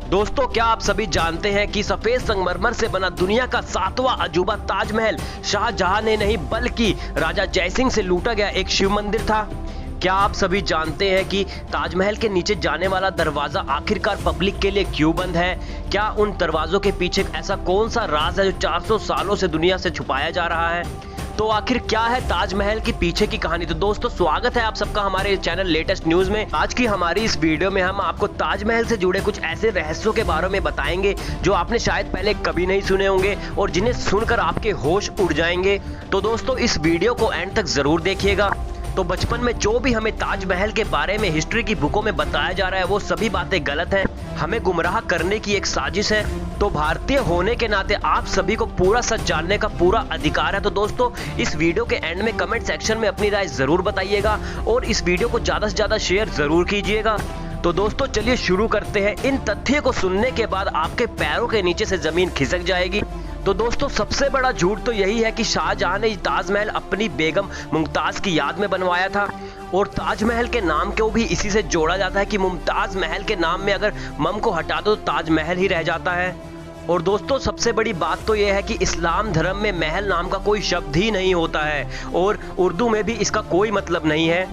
दोस्तों, क्या आप सभी जानते हैं कि सफेद संगमरमर से बना दुनिया का 7वां अजूबा ताजमहल शाहजहां ने नहीं बल्कि राजा जयसिंह से लूटा गया एक शिव मंदिर था। क्या आप सभी जानते हैं कि ताजमहल के नीचे जाने वाला दरवाजा आखिरकार पब्लिक के लिए क्यों बंद है? क्या उन दरवाजों के पीछे ऐसा कौन सा राज है जो 400 सालों से दुनिया से छुपाया जा रहा है? तो आखिर क्या है ताजमहल के पीछे की कहानी? तो दोस्तों, स्वागत है आप सबका हमारे चैनल लेटेस्ट न्यूज में। आज की हमारी इस वीडियो में हम आपको ताजमहल से जुड़े कुछ ऐसे रहस्यों के बारे में बताएंगे जो आपने शायद पहले कभी नहीं सुने होंगे और जिन्हें सुनकर आपके होश उड़ जाएंगे। तो दोस्तों, इस वीडियो को एंड तक जरूर देखिएगा। तो बचपन में जो भी हमें ताजमहल के बारे में हिस्ट्री की बुकों में बताया जा रहा है वो सभी बातें गलत हैं, हमें गुमराह करने की एक साजिश है। तो भारतीय होने के नाते आप सभी को पूरा सच जानने का पूरा अधिकार है। तो दोस्तों, इस वीडियो के एंड में कमेंट सेक्शन में अपनी राय जरूर बताइएगा और इस वीडियो को ज्यादा से ज्यादा शेयर जरूर कीजिएगा। तो दोस्तों, चलिए शुरू करते हैं। इन तथ्य को सुनने के बाद आपके पैरों के नीचे से जमीन खिसक जाएगी। तो दोस्तों, सबसे बड़ा झूठ तो यही है कि शाहजहां ने ताजमहल अपनी बेगम मुमताज की याद में बनवाया था और ताजमहल के नाम को भी इसी से जोड़ा जाता है कि मुमताज महल के नाम में अगर मम को हटा दो तो ताजमहल ही रह जाता है। और दोस्तों, सबसे बड़ी बात तो यह है कि इस्लाम धर्म में महल नाम का कोई शब्द ही नहीं होता है और उर्दू में भी इसका कोई मतलब नहीं है।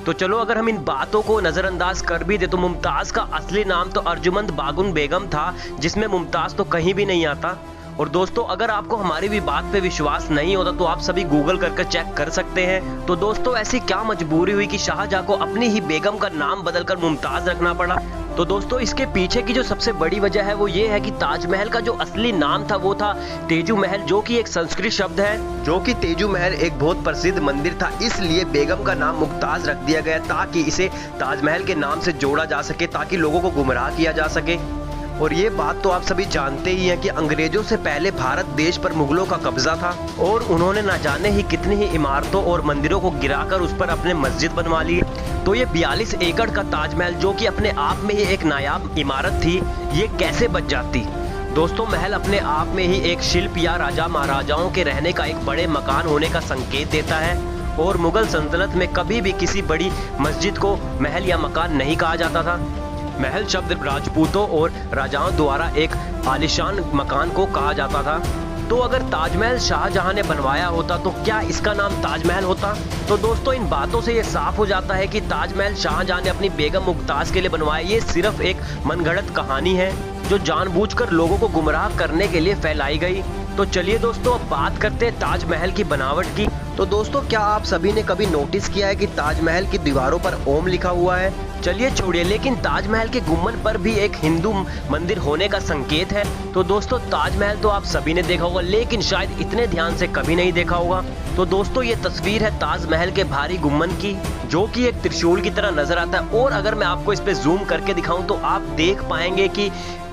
तो चलो, अगर हम इन बातों को नजरअंदाज कर भी दे तो मुमताज का असली नाम तो अर्जुमंद बागुन बेगम था, जिसमें मुमताज तो कहीं भी नहीं आता। और दोस्तों, अगर आपको हमारी भी बात पे विश्वास नहीं होता तो आप सभी गूगल करके चेक कर सकते हैं। तो दोस्तों, ऐसी क्या मजबूरी हुई कि शाहजहां को अपनी ही बेगम का नाम बदलकर मुमताज रखना पड़ा? तो दोस्तों, इसके पीछे की जो सबसे बड़ी वजह है वो ये है कि ताजमहल का जो असली नाम था वो था तेजू महल, जो कि एक संस्कृत शब्द है। जो कि तेजू महल एक बहुत प्रसिद्ध मंदिर था, इसलिए बेगम का नाम मुमताज रख दिया गया ताकि इसे ताजमहल के नाम से जोड़ा जा सके, ताकि लोगों को गुमराह किया जा सके। और ये बात तो आप सभी जानते ही हैं कि अंग्रेजों से पहले भारत देश पर मुगलों का कब्जा था और उन्होंने ना जाने ही कितनी ही इमारतों और मंदिरों को गिराकर उस पर अपने मस्जिद बनवा ली। तो ये 42 एकड़ का ताजमहल, जो कि अपने आप में ही एक नायाब इमारत थी, ये कैसे बच जाती? दोस्तों, महल अपने आप में ही एक शिल्प या राजा महाराजाओं के रहने का एक बड़े मकान होने का संकेत देता है और मुगल सल्तनत में कभी भी किसी बड़ी मस्जिद को महल या मकान नहीं कहा जाता था। महल शब्द राजपूतों और राजाओं द्वारा एक आलीशान मकान को कहा जाता था। तो अगर ताजमहल शाहजहां ने बनवाया होता तो क्या इसका नाम ताजमहल होता? तो दोस्तों, इन बातों से ये साफ हो जाता है कि ताजमहल शाहजहां ने अपनी बेगम मुमताज के लिए बनवाया। ये सिर्फ एक मनगढ़ंत कहानी है जो जानबूझकर लोगों को गुमराह करने के लिए फैलाई गई। तो चलिए दोस्तों, अब बात करते हैं ताजमहल की बनावट की। तो दोस्तों, क्या आप सभी ने कभी नोटिस किया है कि ताजमहल की दीवारों पर ओम लिखा हुआ है? चलिए छोड़िए, लेकिन ताजमहल के गुम्बद पर भी एक हिंदू मंदिर होने का संकेत है। तो दोस्तों, ताजमहल तो आप सभी ने देखा होगा, लेकिन शायद इतने ध्यान से कभी नहीं देखा होगा। तो दोस्तों, ये तस्वीर है ताजमहल के भारी गुम्बद की, जो कि एक त्रिशूल की तरह नजर आता है। और अगर मैं आपको इस पे जूम करके दिखाऊं तो आप देख पाएंगे कि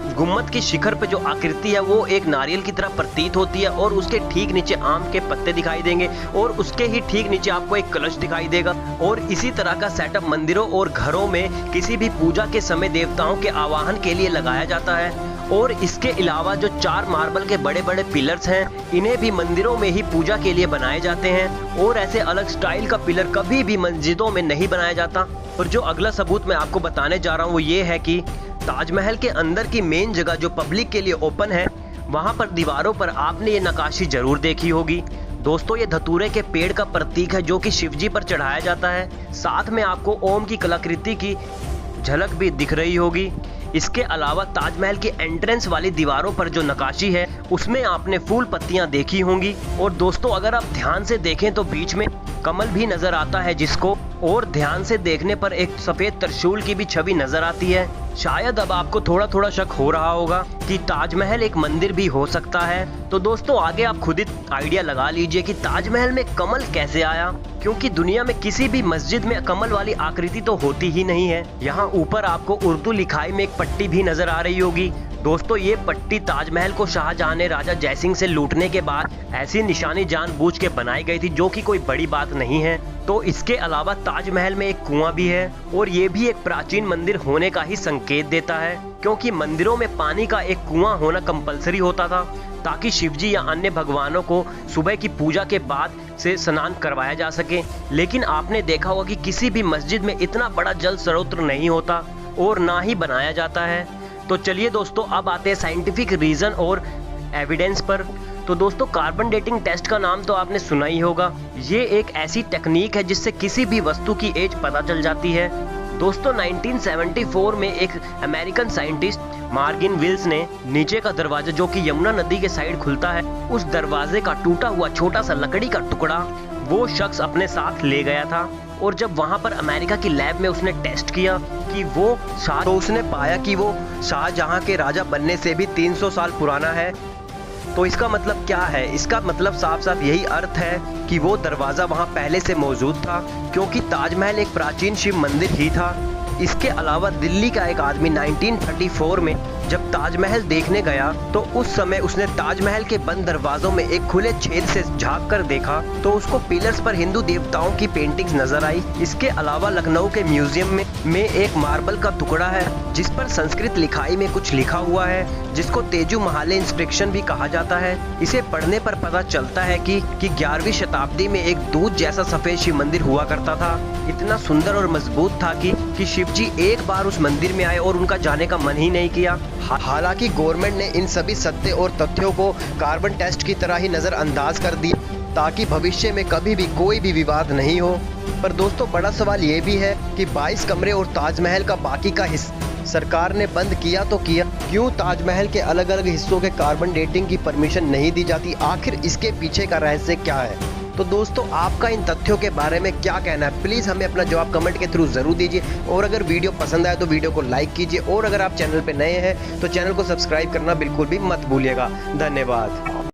गुम्बद की शिखर पे जो आकृति है वो एक नारियल की तरह प्रतीत होती है और उसके ठीक नीचे आम के पत्ते दिखाई देंगे और उसके ही ठीक नीचे आपको एक कलश दिखाई देगा। और इसी तरह का सेटअप मंदिरों और घरों में किसी भी पूजा के समय देवताओं के आवाहन के लिए लगाया जाता है। और इसके अलावा जो 4 मार्बल के बड़े बड़े पिलर्स हैं, इन्हें भी मंदिरों में ही पूजा के लिए बनाए जाते हैं और ऐसे अलग स्टाइल का पिलर कभी भी मस्जिदों में नहीं बनाया जाता। और जो अगला सबूत मैं आपको बताने जा रहा हूँ वो ये है कि ताजमहल के अंदर की मेन जगह जो पब्लिक के लिए ओपन है, वहां पर दीवारों पर आपने ये नक्काशी जरूर देखी होगी। दोस्तों, ये धतूरे के पेड़ का प्रतीक है जो कि शिवजी पर चढ़ाया जाता है। साथ में आपको ओम की कलाकृति की झलक भी दिख रही होगी। इसके अलावा ताजमहल की एंट्रेंस वाली दीवारों पर जो नक्काशी है उसमें आपने फूल पत्तियां देखी होंगी। और दोस्तों, अगर आप ध्यान से देखें तो बीच में कमल भी नजर आता है जिसको, और ध्यान से देखने पर एक सफेद त्रिशूल की भी छवि नजर आती है। शायद अब आपको थोड़ा थोड़ा शक हो रहा होगा कि ताजमहल एक मंदिर भी हो सकता है। तो दोस्तों, आगे आप खुद ही आइडिया लगा लीजिए कि ताजमहल में कमल कैसे आया, क्योंकि दुनिया में किसी भी मस्जिद में कमल वाली आकृति तो होती ही नहीं है। यहाँ ऊपर आपको उर्दू लिखाई में एक पट्टी भी नजर आ रही होगी। दोस्तों, ये पट्टी ताजमहल को शाहजहां ने राजा जयसिंह से लूटने के बाद ऐसी निशानी जानबूझ के बनाई गई थी, जो कि कोई बड़ी बात नहीं है। तो इसके अलावा ताजमहल में एक कुआं भी है और ये भी एक प्राचीन मंदिर होने का ही संकेत देता है, क्योंकि मंदिरों में पानी का एक कुआं होना कंपलसरी होता था ताकि शिवजी या अन्य भगवानों को सुबह की पूजा के बाद से स्नान करवाया जा सके। लेकिन आपने देखा होगा कि किसी भी मस्जिद में इतना बड़ा जल स्रोत नहीं होता और ना ही बनाया जाता है। तो चलिए दोस्तों, अब आते हैं साइंटिफिक रीजन और एविडेंस पर। तो दोस्तों, कार्बन डेटिंग टेस्ट का नाम तो आपने सुना ही होगा। ये एक ऐसी टेक्निक है जिससे किसी भी वस्तु की एज पता चल जाती है। दोस्तों, 1974 में एक अमेरिकन साइंटिस्ट मार्गिन विल्स ने नीचे का दरवाजा, जो कि यमुना नदी के साइड खुलता है, उस दरवाजे का टूटा हुआ छोटा सा लकड़ी का टुकड़ा वो शख्स अपने साथ ले गया था। और जब वहां पर अमेरिका की लैब में उसने टेस्ट किया कि वो तो उसने पाया कि वो शाहजहां के राजा बनने से भी 300 साल पुराना है। तो इसका मतलब क्या है? इसका मतलब साफ साफ यही अर्थ है कि वो दरवाज़ा वहाँ पहले से मौजूद था, क्योंकि ताजमहल एक प्राचीन शिव मंदिर ही था। इसके अलावा दिल्ली का एक आदमी 1934 में जब ताजमहल देखने गया तो उस समय उसने ताजमहल के बंद दरवाजों में एक खुले छेद से झांक कर देखा तो उसको पिलर्स पर हिंदू देवताओं की पेंटिंग्स नजर आई। इसके अलावा लखनऊ के म्यूजियम में एक मार्बल का टुकड़ा है जिस पर संस्कृत लिखाई में कुछ लिखा हुआ है, जिसको तेजू महाले इंस्क्रिप्शन भी कहा जाता है। इसे पढ़ने पर पता चलता है कि 11वीं शताब्दी में एक दूध जैसा सफेद शिव मंदिर हुआ करता था। इतना सुंदर और मजबूत था कि शिव जी एक बार उस मंदिर में आए और उनका जाने का मन ही नहीं किया। हालांकि गवर्नमेंट ने इन सभी सत्य और तथ्यों को कार्बन टेस्ट की तरह ही नजरअंदाज कर दिया ताकि भविष्य में कभी भी कोई भी विवाद नहीं हो। पर दोस्तों, बड़ा सवाल ये भी है कि 22 कमरे और ताजमहल का बाकी का हिस्सा सरकार ने बंद किया तो किया, क्यों ताजमहल के अलग अलग हिस्सों के कार्बन डेटिंग की परमिशन नहीं दी जाती? आखिर इसके पीछे का रहस्य क्या है? तो दोस्तों, आपका इन तथ्यों के बारे में क्या कहना है? प्लीज़ हमें अपना जवाब कमेंट के थ्रू ज़रूर दीजिए। और अगर वीडियो पसंद आए तो वीडियो को लाइक कीजिए, और अगर आप चैनल पर नए हैं तो चैनल को सब्सक्राइब करना बिल्कुल भी मत भूलिएगा। धन्यवाद।